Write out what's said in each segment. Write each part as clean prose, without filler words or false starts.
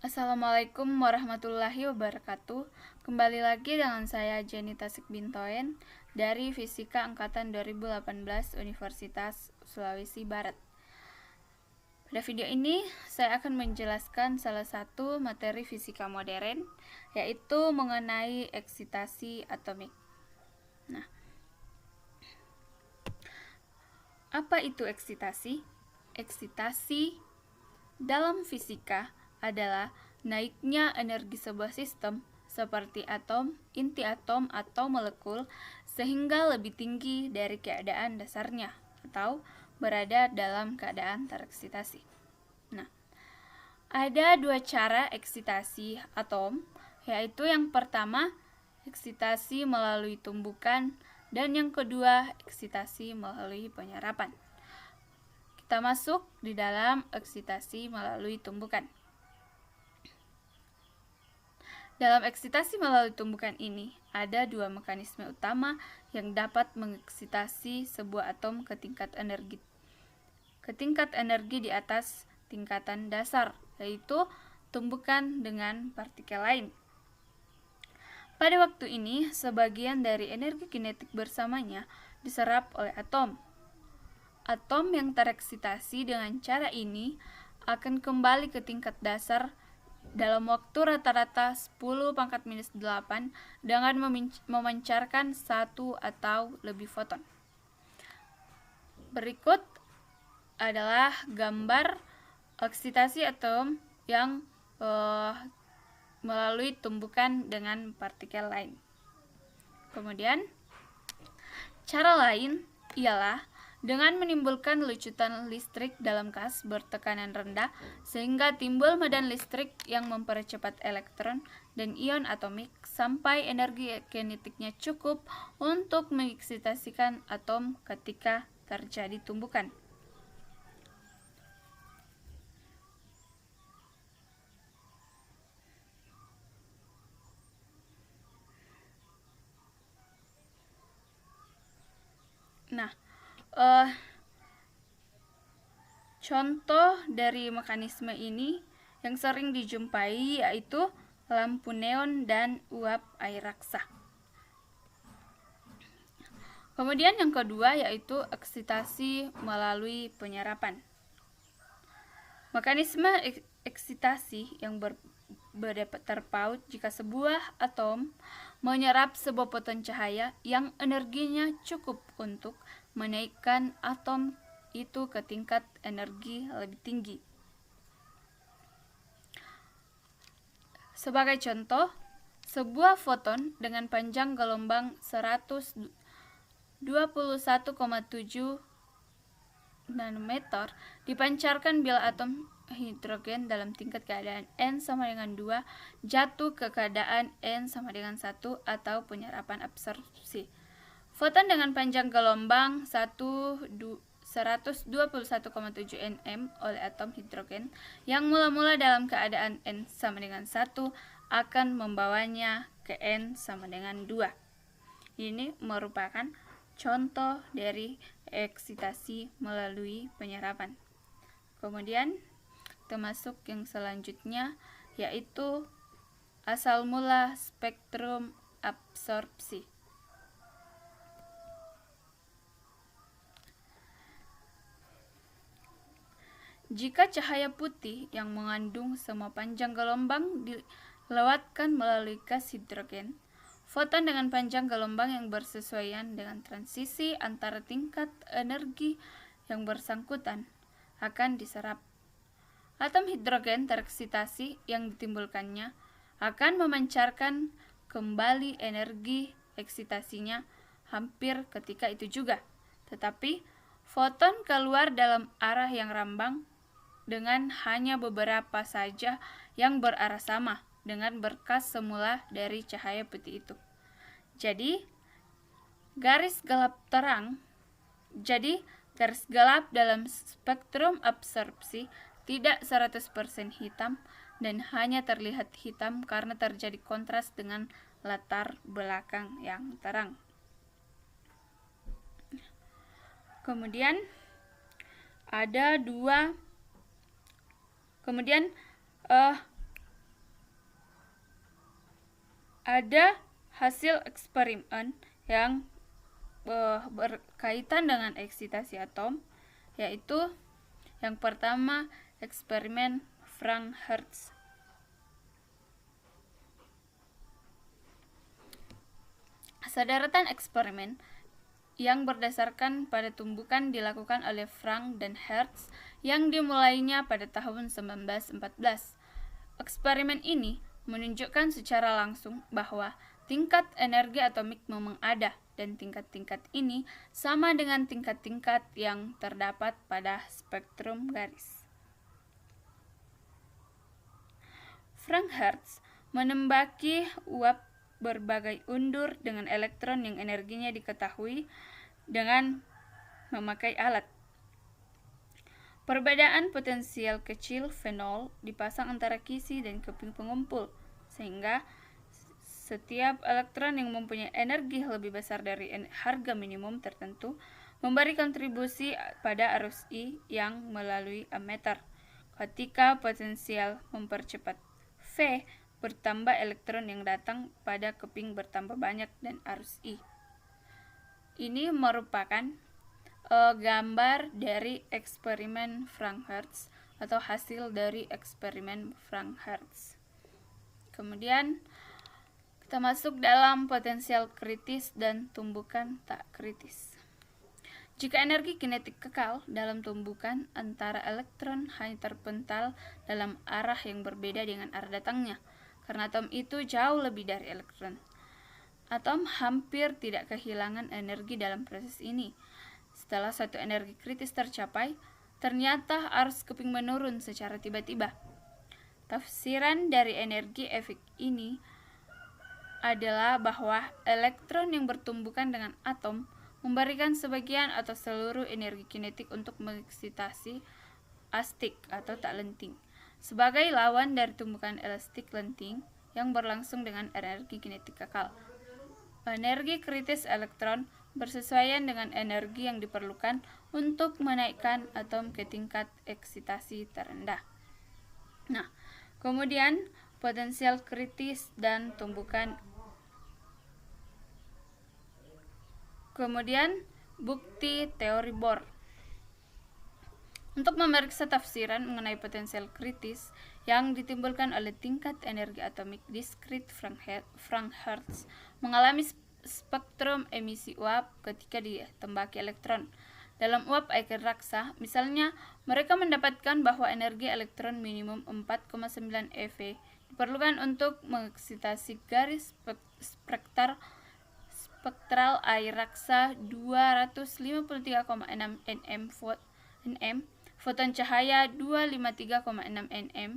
Assalamualaikum warahmatullahi wabarakatuh. Kembali lagi dengan saya Jenny Tasik Bintoen dari Fisika Angkatan 2018 Universitas Sulawesi Barat. Pada video ini saya akan menjelaskan salah satu materi fisika modern, yaitu mengenai eksitasi atomik. Nah, apa itu eksitasi? Eksitasi dalam fisika adalah naiknya energi sebuah sistem seperti atom, inti atom, atau molekul sehingga lebih tinggi dari keadaan dasarnya atau berada dalam keadaan tereksitasi. Nah, ada dua cara eksitasi atom, yaitu yang pertama eksitasi melalui tumbukan dan yang kedua eksitasi melalui penyerapan. Kita masuk di dalam eksitasi melalui tumbukan. Dalam eksitasi melalui tumbukan ini, ada dua mekanisme utama yang dapat mengeksitasi sebuah atom ke tingkat energi di atas tingkatan dasar, yaitu tumbukan dengan partikel lain. Pada waktu ini, sebagian dari energi kinetik bersamanya diserap oleh atom. Atom yang tereksitasi dengan cara ini akan kembali ke tingkat dasar dalam waktu rata-rata 10⁻⁸ dengan memancarkan satu atau lebih foton. Berikut adalah gambar eksitasi atom yang melalui tumbukan dengan partikel lain. Kemudian, cara lain ialah dengan menimbulkan lucutan listrik dalam gas bertekanan rendah sehingga timbul medan listrik yang mempercepat elektron dan ion atomik sampai energi kinetiknya cukup untuk mengeksitasikan atom ketika terjadi tumbukan. Nah, contoh dari mekanisme ini yang sering dijumpai yaitu lampu neon dan uap air raksa. Kemudian yang kedua yaitu eksitasi melalui penyerapan. Mekanisme eksitasi yang terpaut jika sebuah atom menyerap sebuah foton cahaya yang energinya cukup untuk menaikkan atom itu ke tingkat energi lebih tinggi. Sebagai contoh, sebuah foton dengan panjang gelombang 121,7 nanometer dipancarkan bila atom hidrogen dalam tingkat keadaan N sama dengan 2 jatuh ke keadaan N sama dengan 1 atau penyerapan absorpsi. Foton dengan panjang gelombang 121,7 nm oleh atom hidrogen yang mula-mula dalam keadaan N sama dengan 1 akan membawanya ke N sama dengan 2. Ini merupakan contoh dari eksitasi melalui penyerapan. Kemudian kita masuk yang selanjutnya yaitu asal mula spektrum absorpsi. Jika cahaya putih yang mengandung semua panjang gelombang dilewatkan melalui gas hidrogen, foton dengan panjang gelombang yang bersesuaian dengan transisi antara tingkat energi yang bersangkutan akan diserap. Atom hidrogen tereksitasi yang ditimbulkannya akan memancarkan kembali energi eksitasinya hampir ketika itu juga, tetapi foton keluar dalam arah yang rambang dengan hanya beberapa saja yang berarah sama dengan berkas semula dari cahaya putih itu. Jadi, garis gelap dalam spektrum absorpsi tidak 100% hitam dan hanya terlihat hitam karena terjadi kontras dengan latar belakang yang terang. Kemudian ada dua Ada hasil eksperimen yang berkaitan dengan eksitasi atom, yaitu yang pertama eksperimen Frank Hertz. Sederetan eksperimen yang berdasarkan pada tumbukan dilakukan oleh Frank dan Hertz yang dimulainya pada tahun 1914. Eksperimen ini menunjukkan secara langsung bahwa tingkat energi atomik memang ada, dan tingkat-tingkat ini sama dengan tingkat-tingkat yang terdapat pada spektrum garis. Frank Hertz menembaki uap berbagai undur dengan elektron yang energinya diketahui dengan memakai alat. Perbedaan potensial kecil fenol dipasang antara kisi dan keping pengumpul, sehingga setiap elektron yang mempunyai energi lebih besar dari harga minimum tertentu memberi kontribusi pada arus I yang melalui ammeter. Ketika potensial mempercepat V, bertambah elektron yang datang pada keping bertambah banyak dan arus I. Ini merupakan gambar dari eksperimen Frank Hertz atau hasil dari eksperimen Frank Hertz. Kemudian kita masuk dalam potensial kritis dan tumbukan tak kritis. Jika energi kinetik kekal dalam tumbukan, antara elektron hanya terpental dalam arah yang berbeda dengan arah datangnya, karena atom itu jauh lebih dari elektron. Atom hampir tidak kehilangan energi dalam proses ini. Setelah suatu energi kritis tercapai, ternyata arus keping menurun secara tiba-tiba. Tafsiran dari energi efek ini adalah bahwa elektron yang bertumbukan dengan atom memberikan sebagian atau seluruh energi kinetik untuk mengeksitasi astik atau tak lenting, sebagai lawan dari tumbukan elastik lenting yang berlangsung dengan energi kinetik kekal. Energi kritis elektron bersesuaian dengan energi yang diperlukan untuk menaikkan atom ke tingkat eksitasi terendah. Nah, kemudian potensial kritis dan tumbukan. Kemudian bukti teori Bohr. Untuk memeriksa tafsiran mengenai potensial kritis yang ditimbulkan oleh tingkat energi atomik diskrit, Frank Hertz mengalami spektrum emisi uap ketika ditembaki elektron. Dalam uap air raksa, misalnya, mereka mendapatkan bahwa energi elektron minimum 4,9 eV diperlukan untuk mengeksitasi garis spektral air raksa 253,6 nm, foton cahaya 253,6 nm,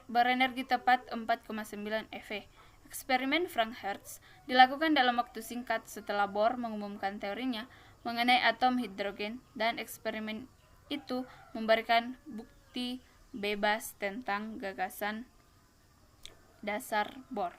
berenergi tepat 4,9 eV. Eksperimen Frank Hertz dilakukan dalam waktu singkat setelah Bohr mengumumkan teorinya mengenai atom hidrogen, dan eksperimen itu memberikan bukti bebas tentang gagasan dasar Bohr.